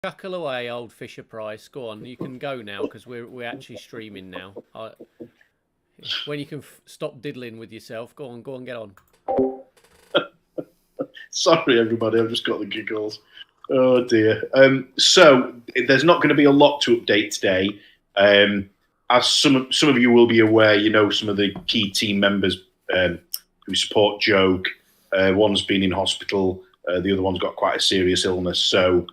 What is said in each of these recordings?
Chuckle away, old Fisher Price. Go on, you can go now because we're actually streaming now. When you can stop diddling with yourself, go on, get on. Sorry, everybody, I've just got the giggles. Oh dear. So there's not going to be a lot to update today. As some of you will be aware, you know some of the key team members who support Joke. One's been in hospital. The other one's got quite a serious illness. So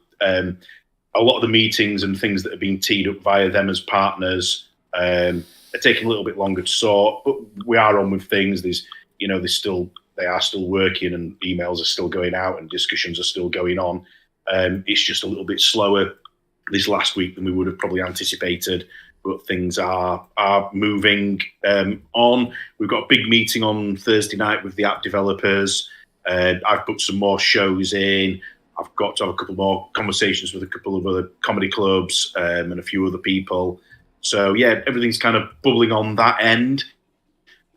a lot of the meetings and things that have been teed up via them as partners are taking a little bit longer to sort. But we are on with things. They are still working, and emails are still going out, and discussions are still going on. It's just a little bit slower this last week than we would have probably anticipated, but things are moving on. We've got a big meeting on Thursday night with the app developers. I've booked some more shows in. I've got to have a couple more conversations with a couple of other comedy clubs and a few other people. So yeah, everything's kind of bubbling on that end.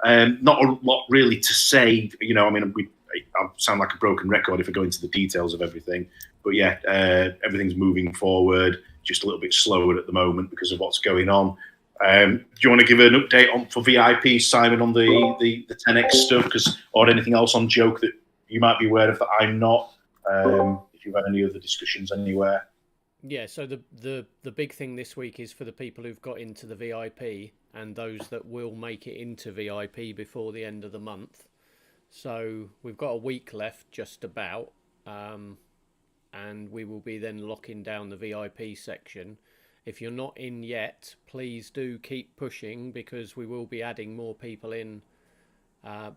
Not a lot really to say. I sound like a broken record if I go into the details of everything. But yeah, everything's moving forward, just a little bit slower at the moment because of what's going on. Do you want to give an update on for VIP, Simon, on the 10x stuff, or anything else on Joke that you might be aware of that I'm not? If you've had any other discussions anywhere. Yeah, so the big thing this week is for the people who've got into the VIP and those that will make it into VIP before the end of the month. So we've got a week left, just about, and we will be then locking down the VIP section. If you're not in yet, please do keep pushing because we will be adding more people in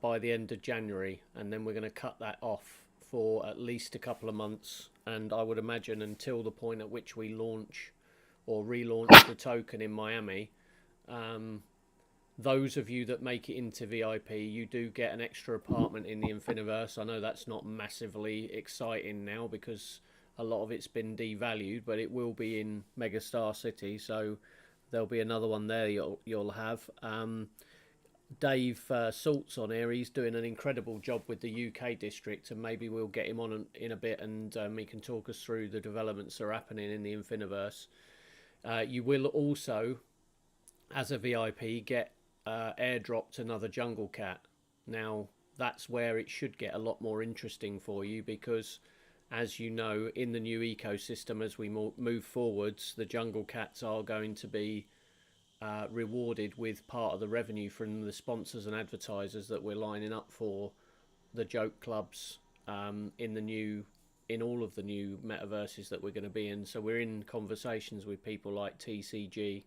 by the end of January, and then we're going to cut that off for at least a couple of months, and I would imagine until the point at which we launch or relaunch the token in Miami. Those of you that make it into VIP, you do get an extra apartment in the Infiniverse. I know that's not massively exciting now because a lot of it's been devalued, but it will be in Megastar City, so there'll be another one there you'll have. Dave Salt's on here. He's doing an incredible job with the UK district, and maybe we'll get him on in a bit, and he can talk us through the developments that are happening in the Infiniverse. You will also, as a VIP, get airdropped another jungle cat. Now, that's where it should get a lot more interesting for you because, as you know, in the new ecosystem, as we move forwards, the jungle cats are going to be rewarded with part of the revenue from the sponsors and advertisers that we're lining up for the Joke clubs in all of the new metaverses that we're going to be in. So we're in conversations with people like TCG.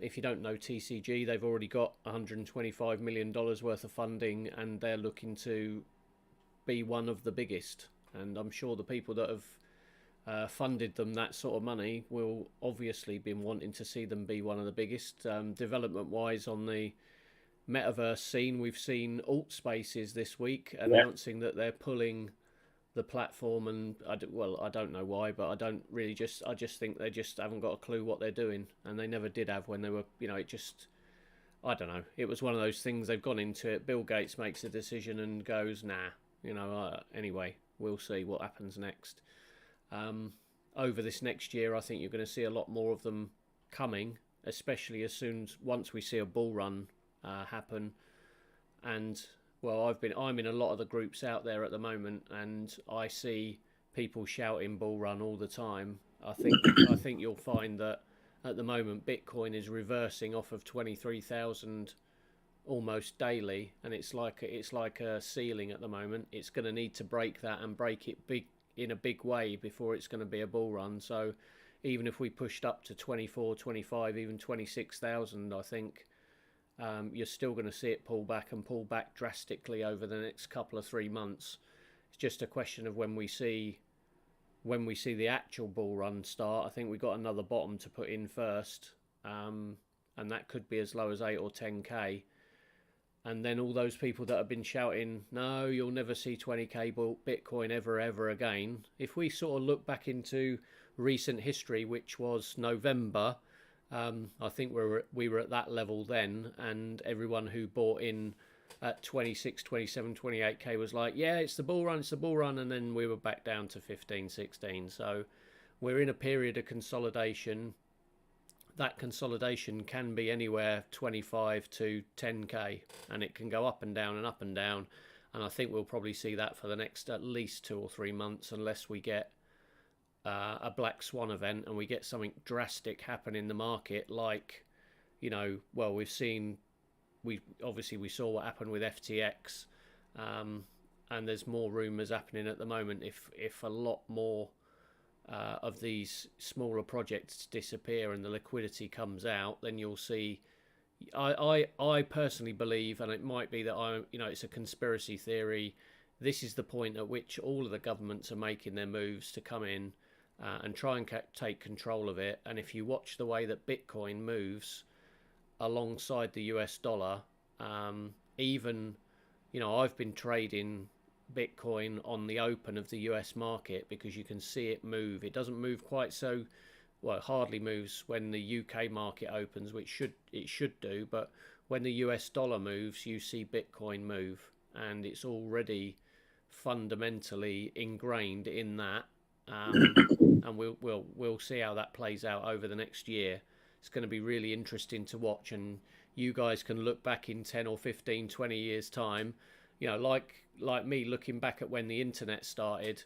If you don't know TCG, they've already got $125 million worth of funding, and they're looking to be one of the biggest. And I'm sure the people that have funded them that sort of money will obviously been wanting to see them be one of the biggest. Development wise on the metaverse scene, we've seen Alt Spaces this week announcing that they're pulling the platform, and I don't know why, but I just think they just haven't got a clue what they're doing, and they never did have when they were, I don't know, it was one of those things. They've gone into it, Bill Gates makes a decision and goes nah, anyway, we'll see what happens next. Over this next year, I think you're going to see a lot more of them coming, especially once we see a bull run happen. And well, I'm in a lot of the groups out there at the moment, and I see people shouting bull run all the time. I think you'll find that at the moment Bitcoin is reversing off of 23,000 almost daily, and it's like a ceiling at the moment. It's going to need to break that and break it in a big way before it's going to be a bull run. So even if we pushed up to 24, 25, even 26,000, I think you're still going to see it pull back drastically over the next couple of 3 months. It's just a question of when we see the actual bull run start. I think we've got another bottom to put in first, and that could be as low as 8 or 10k. And then all those people that have been shouting, no, you'll never see 20k Bitcoin ever again. If we sort of look back into recent history, which was November, I think we were at that level then, and everyone who bought in at 26, 27, 28k was like, yeah, it's the bull run, and then we were back down to 15, 16. So we're in a period of consolidation. That consolidation can be anywhere 25 to 10k, and it can go up and down and up and down. And I think we'll probably see that for the next at least 2 or 3 months, unless we get a black swan event and we get something drastic happen in the market, like, well, we saw what happened with FTX, and there's more rumours happening at the moment. If a lot more of these smaller projects disappear and the liquidity comes out, then you'll see. I personally believe, and it might be that it's a conspiracy theory. This is the point at which all of the governments are making their moves to come in and try and take control of it. And if you watch the way that Bitcoin moves alongside the US dollar, even, I've been trading Bitcoin on the open of the US market because you can see it move. It doesn't move quite so well, it hardly moves when the UK market opens, which it should do, but when the US dollar moves, you see Bitcoin move, and it's already fundamentally ingrained in that. And we'll see how that plays out over the next year. It's going to be really interesting to watch, and you guys can look back in 10 or 15, 20 years time, like me looking back at when the internet started.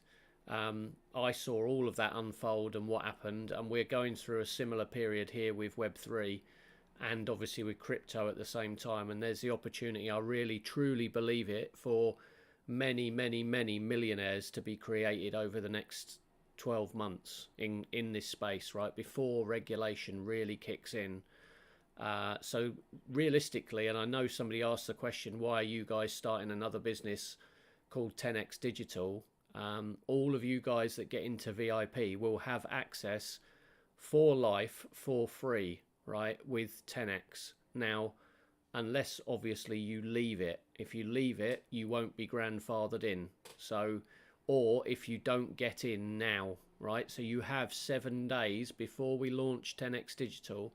I saw all of that unfold and what happened, and we're going through a similar period here with Web3 and obviously with crypto at the same time. And there's the opportunity, I really truly believe it, for many, many, many millionaires to be created over the next 12 months in this space, right, before regulation really kicks in. So realistically, and I know somebody asked the question, why are you guys starting another business called 10x Digital? All of you guys that get into VIP will have access for life for free, right, with 10x. Now, unless obviously you leave it. If you leave it, you won't be grandfathered in. So, or if you don't get in now, right? So you have 7 days before we launch 10x Digital,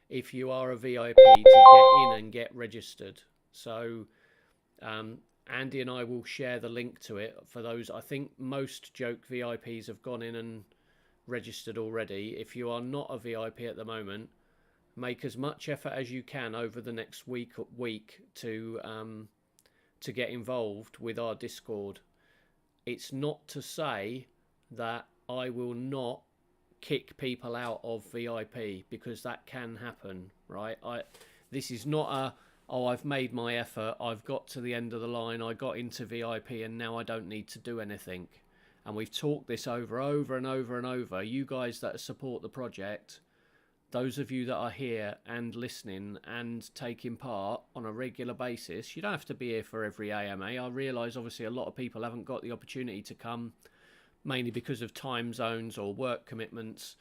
if you are a VIP, to get in and get registered. So, Andy and I will share the link to it for those. I think most joke VIPs have gone in and registered already. If you are not a VIP at the moment, make as much effort as you can over the next week to get involved with our Discord. It's not to say that I will not kick people out of VIP, because that can happen, right? This is not a, oh, I've made my effort, I've got to the end of the line, I got into VIP and now I don't need to do anything. And we've talked this over and over and over. You guys that support the project, those of you that are here and listening and taking part on a regular basis, you don't have to be here for every AMA. I realise obviously a lot of people haven't got the opportunity to come, mainly because of time zones or work commitments,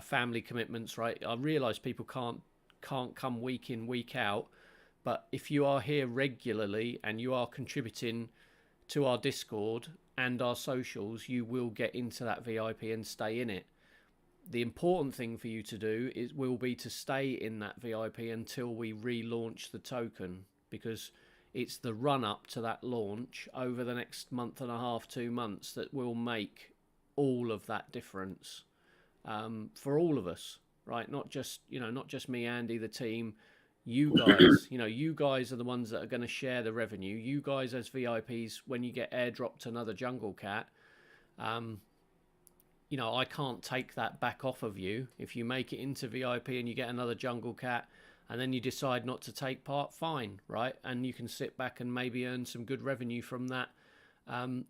family commitments, right? I realise people can't come week in, week out. But if you are here regularly and you are contributing to our Discord and our socials, you will get into that VIP and stay in it. The important thing for you to do will be to stay in that VIP until we relaunch the token, because it's the run up to that launch over the next month and a half, 2 months, that will make all of that difference for all of us, right? Not just me, Andy, the team. You guys, you guys are the ones that are going to share the revenue. You guys as VIPs, when you get airdropped another jungle cat, I can't take that back off of you. If you make it into VIP and you get another jungle cat and then you decide not to take part, fine, right? And you can sit back and maybe earn some good revenue from that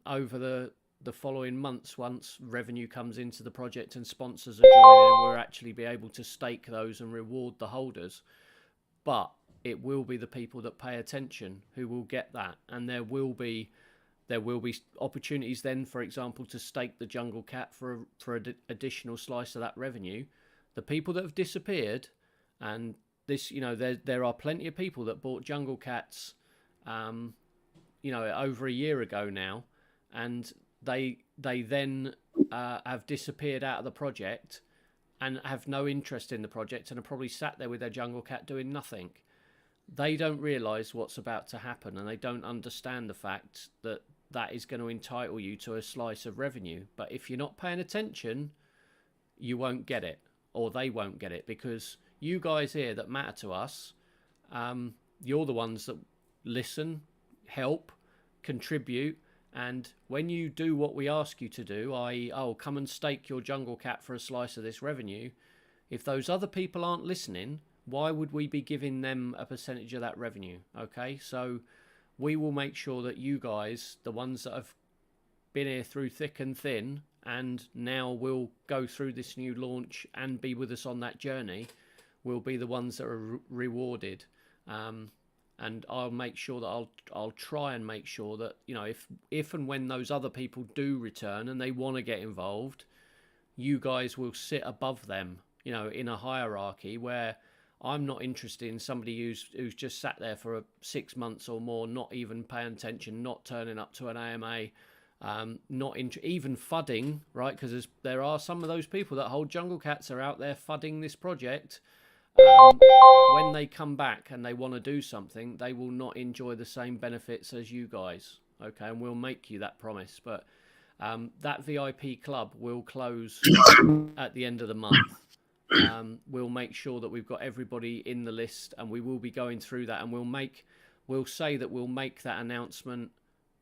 over the following months, once revenue comes into the project and sponsors are joining, and we'll actually be able to stake those and reward the holders. But it will be the people that pay attention who will get that, and there will be opportunities then, for example, to stake the jungle cat for an additional slice of that revenue. The people that have disappeared, and this, there are plenty of people that bought jungle cats, over a year ago now, and they then have disappeared out of the project and have no interest in the project and are probably sat there with their jungle cat doing nothing. They don't realise what's about to happen, and they don't understand the fact that is going to entitle you to a slice of revenue. But if you're not paying attention, you won't get it, or they won't get it, because you guys here that matter to us, you're the ones that listen, help, contribute, and when you do what we ask you to do, i.e., oh, come and stake your jungle cat for a slice of this revenue, if those other people aren't listening, why would we be giving them a percentage of that revenue? Okay, so we will make sure that you guys, the ones that have been here through thick and thin, and now will go through this new launch and be with us on that journey, will be the ones that are rewarded. And I'll make sure that I'll try and make sure that, you know, if and when those other people do return and they want to get involved, you guys will sit above them, you know, in a hierarchy where I'm not interested in somebody who's just sat there for 6 months or more, not even paying attention, not turning up to an AMA, not even fudding, right? Because there are some of those people that hold jungle cats are out there fudding this project. When they come back and they want to do something, they will not enjoy the same benefits as you guys. Okay, and we'll make you that promise. But that VIP club will close at the end of the month. We'll make sure that we've got everybody in the list, and we will be going through that, and we'll say that we'll make that announcement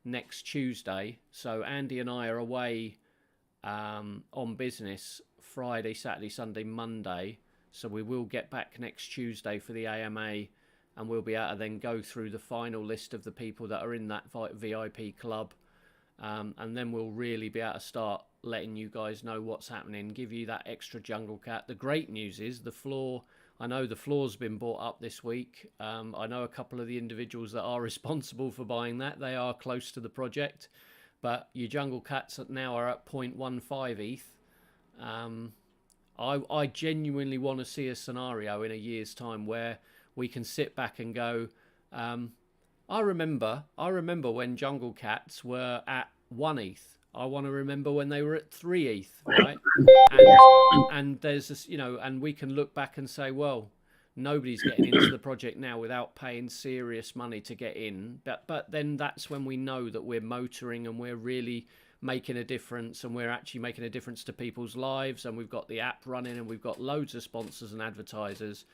next Tuesday. So Andy and I are away on business Friday, Saturday, Sunday, Monday. So we will get back next Tuesday for the AMA, and we'll be able to then go through the final list of the people that are in that VIP club. And then we'll really be able to start letting you guys know what's happening, give you that extra jungle cat. The great news is the floor, I know the floor's been bought up this week. I know a couple of the individuals that are responsible for buying that. They are close to the project, but your jungle cats now are at 0.15 ETH. I genuinely want to see a scenario in a year's time where we can sit back and go, I remember when jungle cats were at 1 ETH. I want to remember when they were at 3 ETH, right? And there's this, you know, and we can look back and say, well, nobody's getting into the project now without paying serious money to get in. But then that's when we know that we're motoring and we're really making a difference, and we're actually making a difference to people's lives, and we've got the app running, and we've got loads of sponsors and advertisers,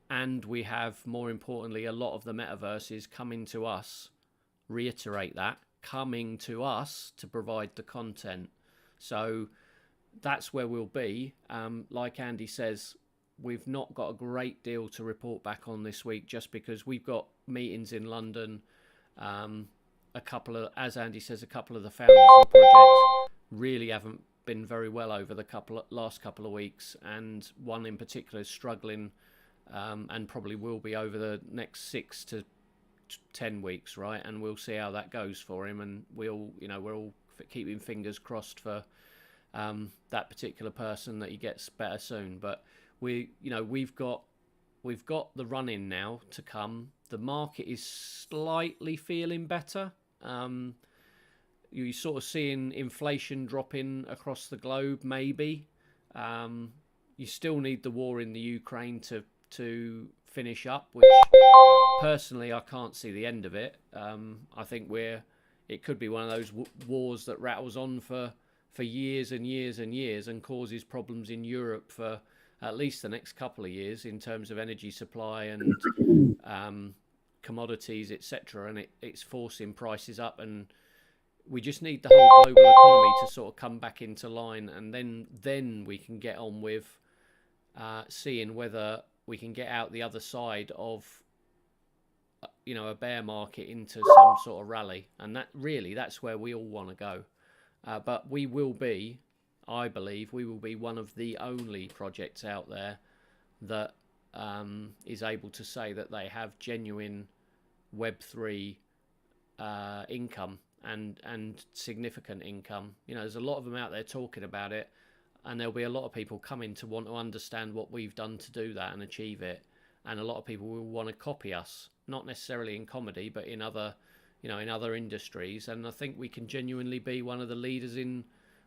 and we have, more importantly, a lot of the metaverses coming to us, reiterate that, coming to us to provide the content. So that's where we'll be. Like Andy says, we've not got a great deal to report back on this week, just because we've got meetings in London. A couple of, as Andy says, a couple of the founders of the project really haven't been very well over the last couple of weeks, and one in particular is struggling, and probably will be over the next 6 to 10 weeks, right? And we'll see how that goes for him, and we're all keeping fingers crossed for that particular person, that he gets better soon. But we've got the run-in now to come. The market is slightly feeling better. You're sort of seeing inflation dropping across the globe, maybe. You still need the war in the Ukraine to finish up, which personally I can't see the end of it. I think it could be one of those wars that rattles on for years and years and years, and causes problems in Europe for at least the next couple of years in terms of energy supply and commodities, etc., and it's forcing prices up, and we just need the whole global economy to sort of come back into line, and then we can get on with seeing whether we can get out the other side of a bear market into some sort of rally, and that's where we all want to go. But we will be, I believe, one of the only projects out there that is able to say that they have genuine Web3 income and significant income. There's a lot of them out there talking about it, and there'll be a lot of people coming to want to understand what we've done to do that and achieve it. And a lot of people will want to copy us, not necessarily in comedy, but in other industries. And I think we can genuinely be one of the leaders in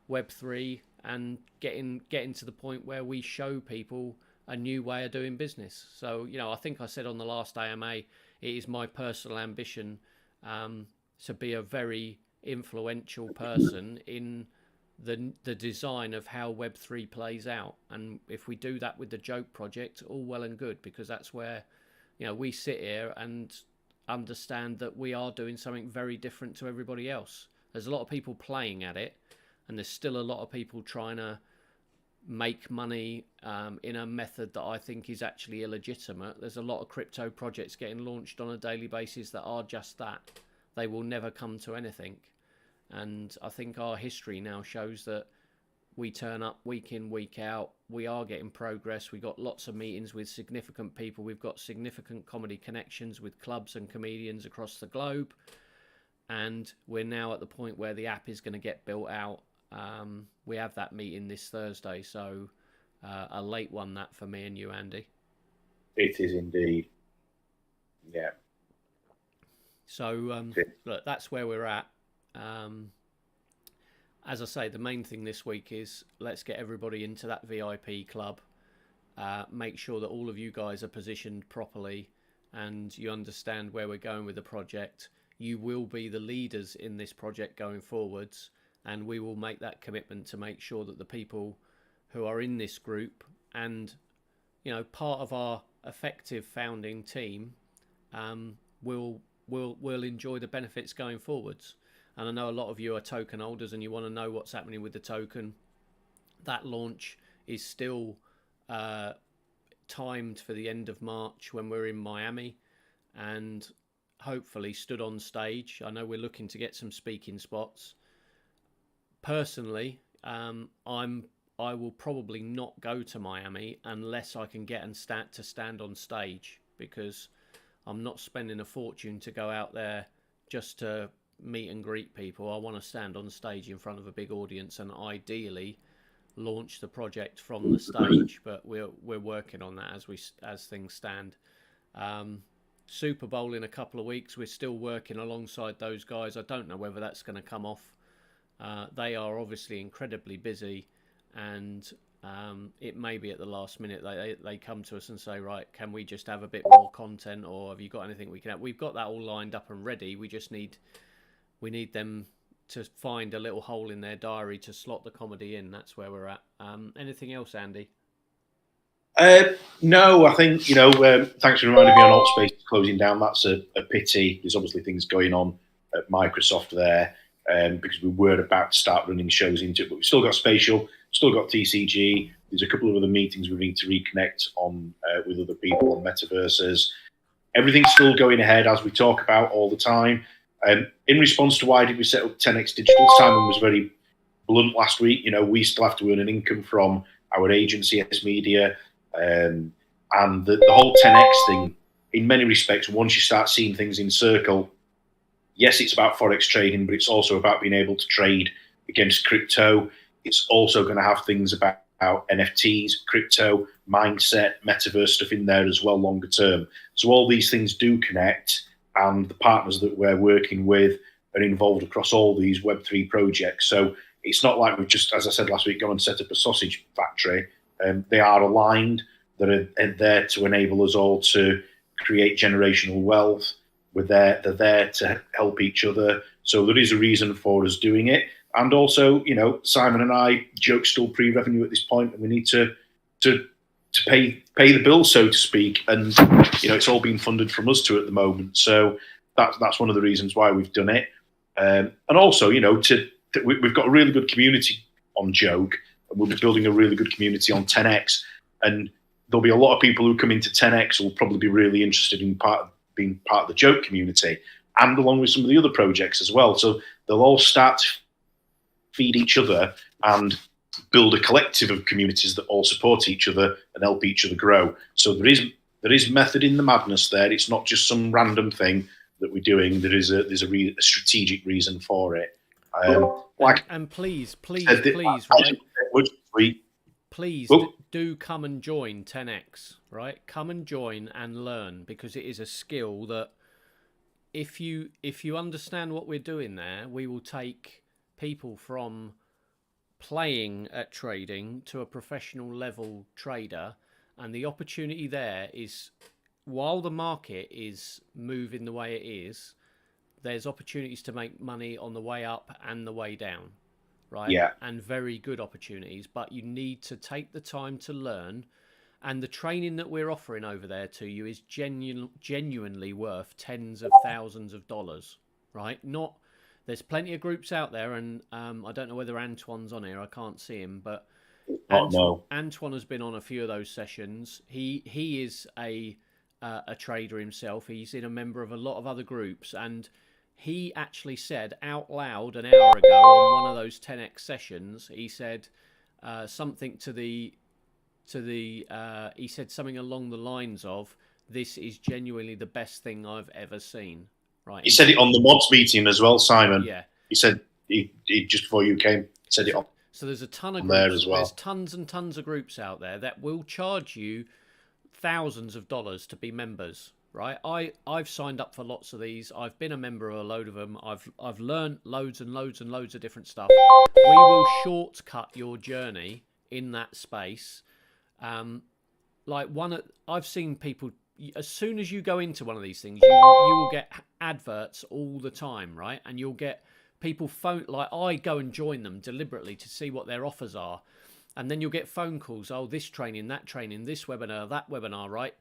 Web3 and getting to the point where we show people a new way of doing business. So, I think I said on the last AMA, it is my personal ambition to be a very influential person in the design of how Web3 plays out. And if we do that with the Joke project, all well and good, because that's where, we sit here and understand that we are doing something very different to everybody else. There's a lot of people playing at it, and there's still a lot of people trying to make money in a method that I think is actually illegitimate. There's a lot of crypto projects getting launched on a daily basis that are just that. They will never come to anything. And I think our history now shows that we turn up week in, week out. We are getting progress. We've got lots of meetings with significant people. We've got significant comedy connections with clubs and comedians across the globe. And we're now at the point where the app is going to get built out. We have that meeting this Thursday, so a late one that for me and you, Andy. It is indeed. Yeah. So look, that's where we're at. As I say, the main thing this week is let's get everybody into that VIP club. Make sure that all of you guys are positioned properly and you understand where we're going with the project. You will be the leaders in this project going forwards, and we will make that commitment to make sure that the people who are in this group and, part of our effective founding team will enjoy the benefits going forwards. And I know a lot of you are token holders and you want to know what's happening with the token. That launch is still timed for the end of March when we're in Miami and hopefully stood on stage. I know we're looking to get some speaking spots. Personally, I will probably not go to Miami unless I can get and stand on stage, because I'm not spending a fortune to go out there just to meet and greet people. I want to stand on stage in front of a big audience and ideally launch the project from the stage, but we're working on that as things stand. Super Bowl in a couple of weeks. We're still working alongside those guys. I don't know whether that's going to come off. They are obviously incredibly busy, and it may be at the last minute they come to us and say, right, can we just have a bit more content, or have you got anything we can have? We've got that all lined up and ready. We need them to find a little hole in their diary to slot the comedy in. That's where we're at. Anything else, Andy? No, I think, thanks for reminding me on Altspace closing down. That's a pity. There's obviously things going on at Microsoft there, because we were about to start running shows into it, but we've still got Spatial, still got TCG. There's a couple of other meetings we need to reconnect on with other people on Metaverses. Everything's still going ahead as we talk about all the time. In response to why did we set up 10x Digital, Simon was very blunt last week. We still have to earn an income from our agency, S Media, and the whole 10x thing, in many respects, once you start seeing things in circle, yes, it's about Forex trading, but it's also about being able to trade against crypto. It's also going to have things about NFTs, crypto, mindset, metaverse stuff in there as well, longer term. So all these things do connect, and the partners that we're working with are involved across all these Web3 projects. So it's not like we've just, as I said last week, gone and set up a sausage factory. They are aligned. They're there to enable us all to create generational wealth. They're there to help each other. So there is a reason for us doing it. And also, Simon and I, Joke's still pre-revenue at this point, and we need to pay the bill, so to speak. And it's all being funded from us two at the moment. So that's one of the reasons why we've done it. And also, we've got a really good community on Joke, and we'll be building a really good community on 10x. And there'll be a lot of people who come into 10x who will probably be really interested in being part of the Joke community, and along with some of the other projects as well. So they'll all start to feed each other and build a collective of communities that all support each other and help each other grow. So there is method in the madness there. It's not just some random thing that we're doing. There's a strategic reason for it. And please, right? Please do come and join 10x, right? Come and join and learn, because it is a skill that if you understand what we're doing there, we will take people from playing at trading to a professional level trader. And the opportunity there is, while the market is moving the way it is, there's opportunities to make money on the way up and the way down. right? Yeah. And very good opportunities, but you need to take the time to learn. And the training that we're offering over there to you is genuinely worth tens of thousands of dollars, right? Not There's plenty of groups out there, and I don't know whether Antoine's on here. I can't see him, but Oh no. Antoine has been on a few of those sessions. He is a trader himself. He's in a member of a lot of other groups, and he actually said out loud an hour ago on one of those 10x sessions. He said something he said something along the lines of, "This is genuinely the best thing I've ever seen." Right? He said it on the mods meeting as well, Simon. Yeah. He said he just before you came said it on So there's a ton of there groups. as well. There's tons and tons of groups out there that will charge you thousands of dollars to be members. Right? I've signed up for lots of these. I've been a member of a load of them. I've learned loads and loads and loads of different stuff. We will shortcut your journey in that space. I've seen people, as soon as you go into one of these things, you will get adverts all the time, right? And you'll get people phone, like I go and join them deliberately to see what their offers are, and then you'll get phone calls. Oh, this training, that training, this webinar, that webinar, right?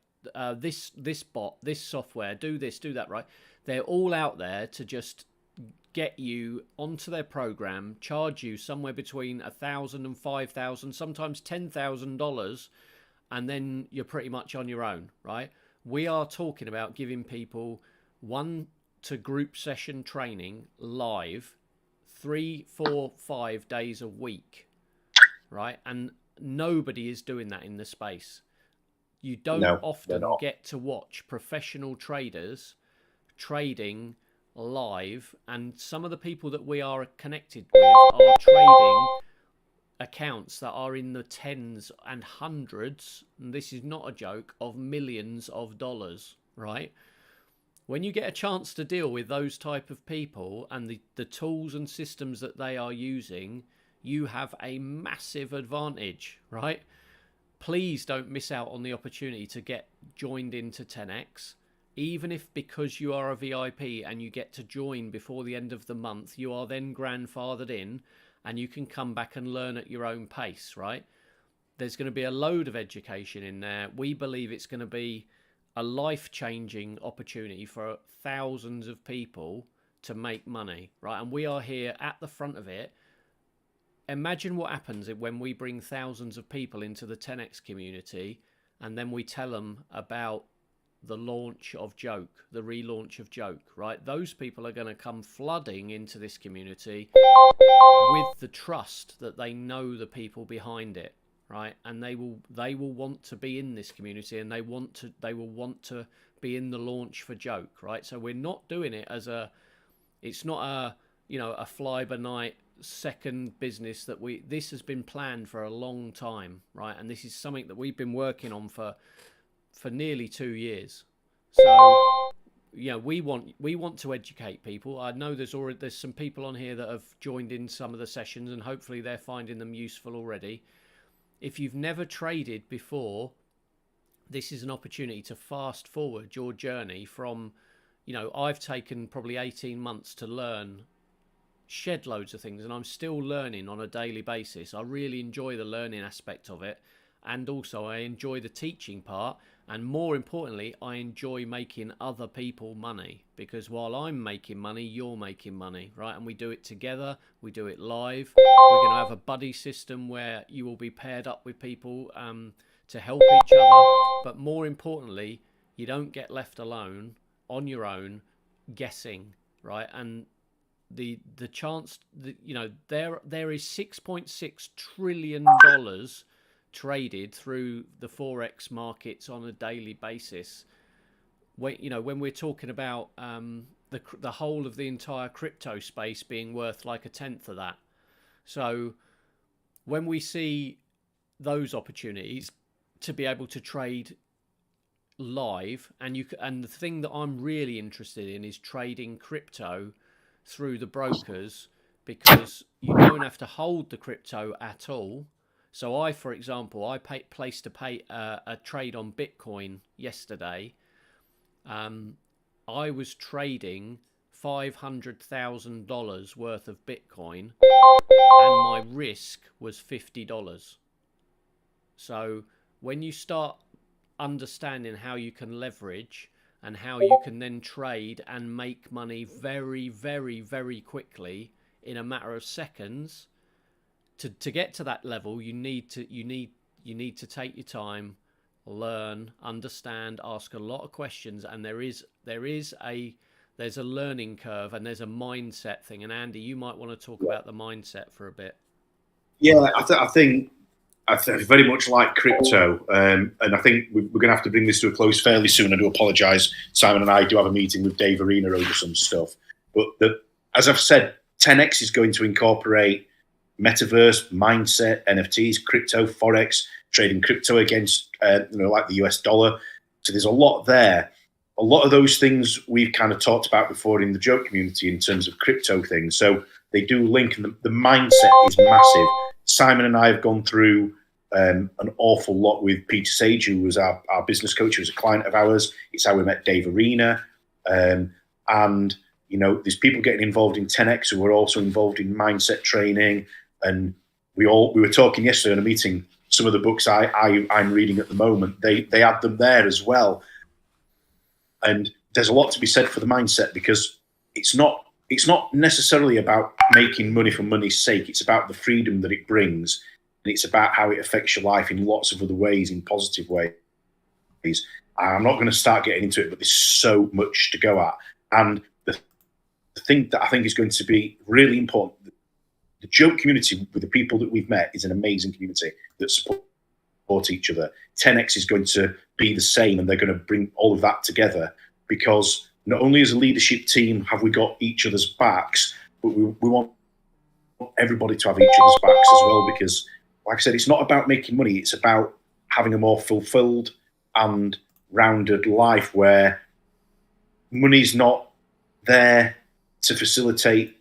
This bot, this software, do this, do that, right? They're all out there to just get you onto their program, charge you somewhere between $1,000 and $5,000, sometimes $10,000, and then you're pretty much on your own, right? We are talking about giving people 1 to group session training live 3, 4, 5 days a week, right? And nobody is doing that in the space. You don't often get to watch professional traders trading live, and some of the people that we are connected with are trading accounts that are in the tens and hundreds, and this is not a joke, of millions of dollars, right? When you get a chance to deal with those type of people and the tools and systems that they are using, you have a massive advantage, right? Please don't miss out on the opportunity to get joined into 10x. Even if, because you are a VIP and you get to join before the end of the month, you are then grandfathered in and you can come back and learn at your own pace, right? There's going to be a load of education in there. We believe it's going to be a life-changing opportunity for thousands of people to make money, right? And we are here at the front of it. Imagine what happens when we bring thousands of people into the 10x community and then we tell them about the launch of Joke, the relaunch of Joke, right? Those people are going to come flooding into this community with the trust that they know the people behind it, right? And they will want to be in this community, and they will want to be in the launch for Joke, right? So we're not doing it as it's not a fly by night second business this has been planned for a long time, right? And this is something that we've been working on for nearly 2 years. So we want to educate people. I know there's some people on here that have joined in some of the sessions, and hopefully they're finding them useful already. If you've never traded before, this is an opportunity to fast forward your journey from, I've taken probably 18 months to learn shed loads of things, and I'm still learning on a daily basis. I really enjoy the learning aspect of it, and also I enjoy the teaching part, and more importantly, I enjoy making other people money, because while I'm making money, you're making money, right? And we do it together, we do it live. We're going to have a buddy system where you will be paired up with people to help each other, but more importantly, you don't get left alone on your own guessing, right? And the chance that there is $6.6 trillion traded through the forex markets on a daily basis. When we're talking about the whole of the entire crypto space being worth like a tenth of that. So when we see those opportunities to be able to trade live, and the thing that I'm really interested in is trading crypto through the brokers, because you don't have to hold the crypto at all. So for example, I placed a trade on Bitcoin yesterday. I was trading $500,000 worth of Bitcoin, and my risk was $50. So when you start understanding how you can leverage and how you can then trade and make money very, very, very quickly in a matter of seconds, to get to that level, you need to take your time, learn, understand, ask a lot of questions, and there's a learning curve, and there's a mindset thing. And Andy, you might want to talk about the mindset for a bit. Yeah, I think very much like crypto, and I think we're going to have to bring this to a close fairly soon. I do apologise. Simon and I do have a meeting with Dave Arena over some stuff, but as I've said, 10x is going to incorporate metaverse, mindset, NFTs, crypto, forex, trading crypto against like the US dollar. So there's a lot there. A lot of those things we've kind of talked about before in the joke community in terms of crypto things. So they do link, and the mindset is massive. Simon and I have gone through an awful lot with Peter Sage, who was our business coach, who was a client of ours. It's how we met Dave Arena. And, there's people getting involved in 10X who are also involved in mindset training. And we were talking yesterday in a meeting, some of the books I'm reading at the moment, they add them there as well. And there's a lot to be said for the mindset, because it's not necessarily about making money for money's sake. It's about the freedom that it brings, and it's about how it affects your life in lots of other ways, in positive ways. I'm not going to start getting into it, but there's so much to go at. And the thing that I think is going to be really important, the joke community with the people that we've met is an amazing community that support each other. 10X is going to be the same, and they're going to bring all of that together, because not only as a leadership team have we got each other's backs, but we want everybody to have each other's backs as well, because, like I said, it's not about making money. It's about having a more fulfilled and rounded life where money's not there to facilitate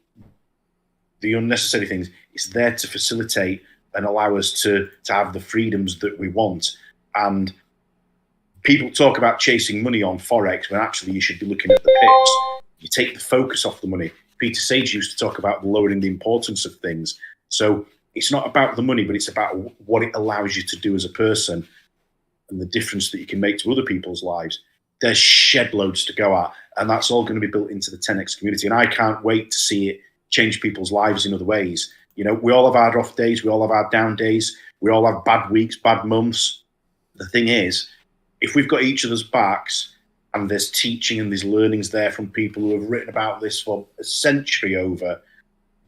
the unnecessary things. It's there to facilitate and allow us to have the freedoms that we want. And people talk about chasing money on Forex when actually you should be looking at the pips. You take the focus off the money. Peter Sage used to talk about lowering the importance of things. So it's not about the money, but it's about what it allows you to do as a person and the difference that you can make to other people's lives. There's shed loads to go at, and that's all going to be built into the 10X community. And I can't wait to see it change people's lives in other ways. We all have our off days. We all have our down days. We all have bad weeks, bad months. The thing is, if we've got each other's backs and there's teaching and there's learnings there from people who have written about this for a century over,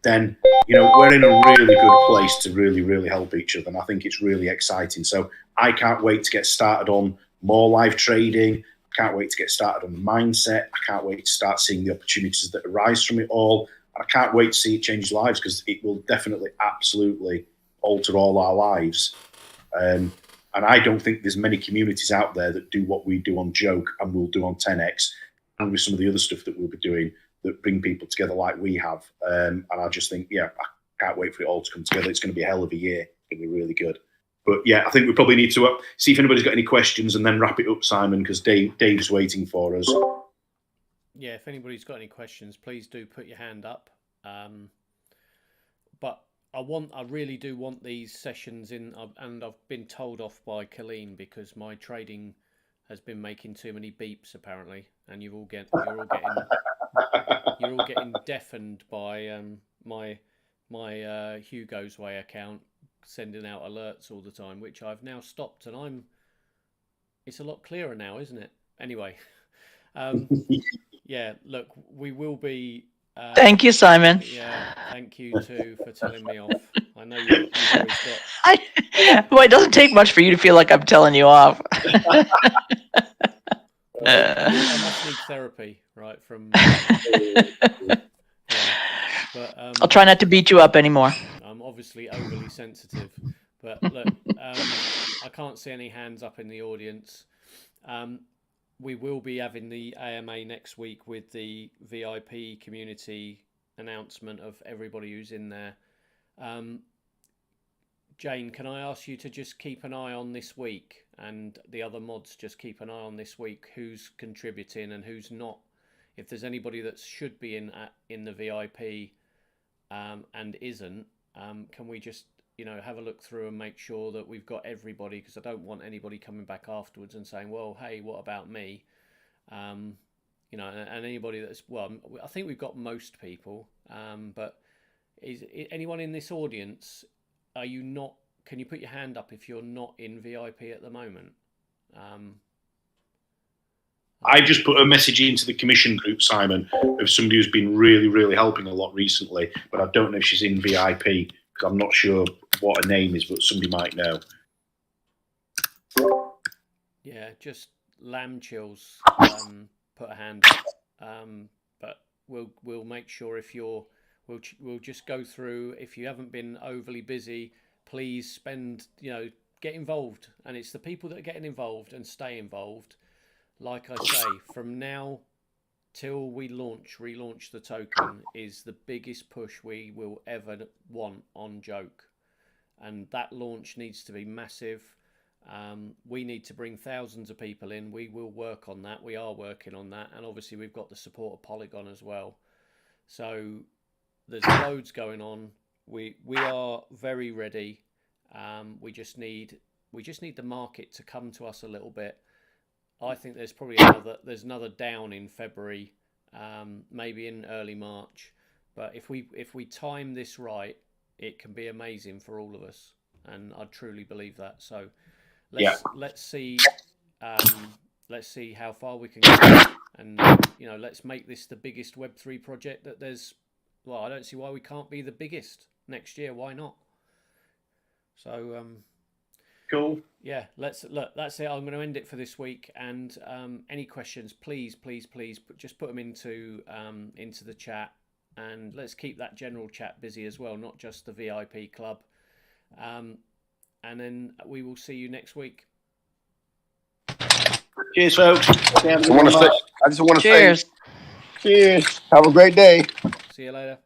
then, we're in a really good place to really, really help each other. And I think it's really exciting. So I can't wait to get started on more live trading. I can't wait to get started on the mindset. I can't wait to start seeing the opportunities that arise from it all. I can't wait to see it change lives, because it will definitely, absolutely alter all our lives. And I don't think there's many communities out there that do what we do on Joke and we'll do on 10X, and with some of the other stuff that we'll be doing that bring people together like we have. And I just think, I can't wait for it all to come together. It's going to be a hell of a year. It's going to be really good. But I think we probably need to see if anybody's got any questions and then wrap it up, Simon, because Dave's waiting for us. Yeah, if anybody's got any questions, please do put your hand up. But I really do want these sessions in, and I've been told off by Colleen because my trading has been making too many beeps apparently, and you're all getting deafened by my Hugo's Way account sending out alerts all the time, which I've now stopped, and it's a lot clearer now, isn't it? Anyway, look, we will be. Thank you, Simon. Yeah, thank you too for telling me off. I know you've always got. Well, it doesn't take much for you to feel like I'm telling you off. I must need therapy, right? From. But I'll try not to beat you up anymore. I'm obviously overly sensitive, but look, I can't see any hands up in the audience. We will be having the AMA next week with the VIP community announcement of everybody who's in there. Jane, can I ask you to just keep an eye on this week, and the other mods just keep an eye on this week, who's contributing and who's not if there's anybody that should be in the VIP and isn't, can we just have a look through and make sure that we've got everybody, because I don't want anybody coming back afterwards and saying, well, hey, what about me? And anybody that's, well, I think we've got most people, but is anyone in this audience, can you put your hand up if you're not in VIP at the moment? I just put a message into the commission group, Simon, of somebody who's been really, really helping a lot recently, but I don't know if she's in VIP, because I'm not sure what her name is, but somebody might know. Yeah, just Lamb Chills put a hand up, but we'll make sure we'll just go through. If you haven't been overly busy, please get involved, and it's the people that are getting involved and stay involved. Like I say, from now till we relaunch the token is the biggest push we will ever want on Joke, and that launch needs to be massive. We need to bring thousands of people in. We will work on that. We are working on that, and obviously we've got the support of Polygon as well. So there's loads going on. We are very ready. We just need the market to come to us a little bit. I think there's probably another down in February, maybe in early March. But if we time this right, it can be amazing for all of us, and I truly believe that. So let's see how far we can go, and let's make this the biggest Web3 project that there's. Well, I don't see why we can't be the biggest next year. Why not? So cool. Yeah, that's it. I'm going to end it for this week. And any questions, please, just put them into the chat, and let's keep that general chat busy as well, not just the VIP club. And then we will see you next week. Cheers, folks. I just want to say, Cheers. cheers. Have a great day. See you later.